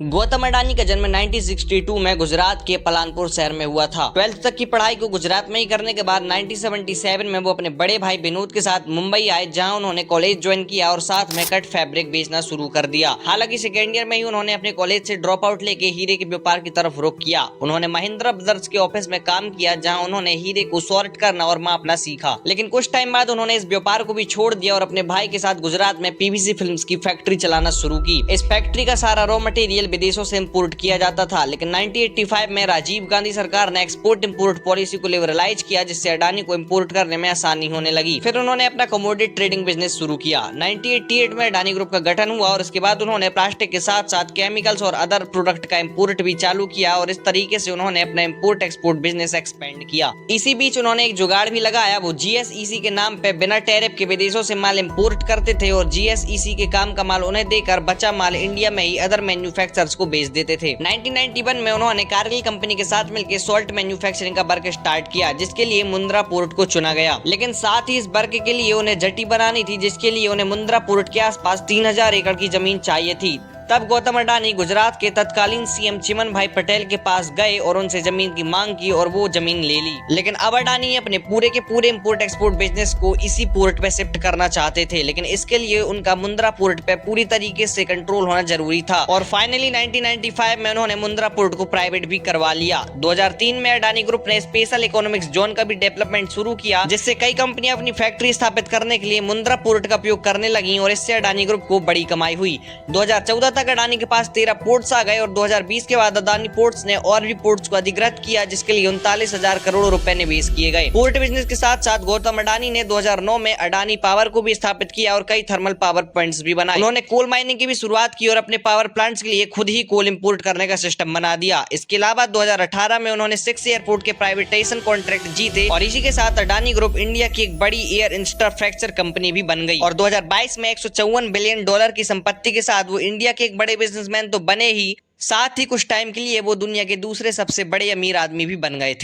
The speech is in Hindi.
गौतम अडानी का जन्म 1962 में गुजरात के पलानपुर शहर में हुआ था। 12th तक की पढ़ाई को गुजरात में ही करने के बाद 1977 में वो अपने बड़े भाई विनोद के साथ मुंबई आए, जहां उन्होंने कॉलेज ज्वाइन किया और साथ में कट फैब्रिक बेचना शुरू कर दिया। हालांकि सेकेंड ईयर में ही उन्होंने अपने कॉलेज से ड्रॉप आउट लेके हीरे के व्यापार की तरफ रुख किया। उन्होंने महिंद्रा ब्रदर्स के ऑफिस में काम किया, जहाँ उन्होंने हीरे को सॉर्ट करना और मापना सीखा। लेकिन कुछ टाइम बाद उन्होंने इस व्यापार को भी छोड़ दिया और अपने भाई के साथ गुजरात में पीवीसी फिल्म्स की फैक्ट्री चलाना शुरू की। इस फैक्ट्री का सारा रॉ मटेरियल विदेशों से इम्पोर्ट किया जाता था। लेकिन 1985 में राजीव गांधी सरकार ने एक्सपोर्ट इंपोर्ट पॉलिसी को लिबरलाइज किया, जिससे अडानी को इंपोर्ट करने में आसानी होने लगी। फिर उन्होंने अपना कमोडिटी ट्रेडिंग बिजनेस शुरू किया। 1988 में अडानी ग्रुप का गठन हुआ और इसके बाद उन्होंने प्लास्टिक के साथ साथ केमिकल्स और अदर प्रोडक्ट का इंपोर्ट भी चालू किया और इस तरीके से उन्होंने अपना इंपोर्ट एक्सपोर्ट बिजनेस एक्सपेंड किया। इसी बीच उन्होंने एक जुगाड़ भी लगाया। वो जीएसईसी के नाम पे बिना टैरिफ के विदेशों से माल इंपोर्ट करते थे और जीएसईसी के काम का माल उन्हें देकर बचा माल इंडिया में ही अदर मैन्युफैक्चरर्स को बेच देते थे। 1991 में उन्होंने कारगिल कंपनी के साथ मिलकर सॉल्ट मैन्युफैक्चरिंग का वर्क स्टार्ट किया, जिसके लिए मुंद्रा पोर्ट को चुना गया। लेकिन साथ ही इस वर्क के लिए उन्हें जेटी बनानी थी, जिसके लिए उन्हें मुंद्रा पोर्ट के आसपास 3000 एकड़ की जमीन चाहिए थी। तब गौतम अडानी गुजरात के तत्कालीन सीएम चिमन भाई पटेल के पास गए और उनसे जमीन की मांग की और वो जमीन ले ली। लेकिन अब अडानी ने अपने पूरे के पूरे इंपोर्ट एक्सपोर्ट बिजनेस को इसी पोर्ट पे शिफ्ट करना चाहते थे, लेकिन इसके लिए उनका मुंद्रा पोर्ट पे पूरी तरीके से कंट्रोल होना जरूरी था। और फाइनली 1995 में उन्होंने मुंद्रा पोर्ट को प्राइवेट भी करवा लिया। 2003 में अडानी ग्रुप ने स्पेशल इकोनॉमिक्स जोन का भी डेवलपमेंट शुरू किया, जिससे कई कंपनियां अपनी फैक्ट्री स्थापित करने के लिए मुंद्रा पोर्ट का उपयोग करने लगी और इससे अडानी ग्रुप को बड़ी कमाई हुई। 2014 तक अडानी के पास 13 पोर्ट्स आ गए और 2020 के बाद अडानी पोर्ट्स ने और भी पोर्ट्स को अधिग्रहित किया, जिसके लिए 39,000 करोड़ रुपए निवेश किए गए। पोर्ट बिजनेस के साथ साथ गौतम अडानी ने 2009 में अडानी पावर को भी स्थापित किया और कई थर्मल पावर प्लांट्स भी बनाए। उन्होंने कोल माइनिंग की भी शुरुआत की और अपने पावर प्लांट्स के लिए खुद ही कोल इंपोर्ट करने का सिस्टम बना दिया। इसके अलावा 2018 में उन्होंने 6 एयरपोर्ट के प्राइवेटाइजेशन कॉन्ट्रैक्ट जीते और इसी के साथ अडानी ग्रुप इंडिया की एक बड़ी एयर इंफ्रास्ट्रक्चर कंपनी भी बन गई। और 2022 में $154 बिलियन की संपत्ति के साथ वो इंडिया के एक बड़े बिजनेसमैन तो बने ही, साथ ही कुछ टाइम के लिए वो दुनिया के दूसरे सबसे बड़े अमीर आदमी भी बन गए थे।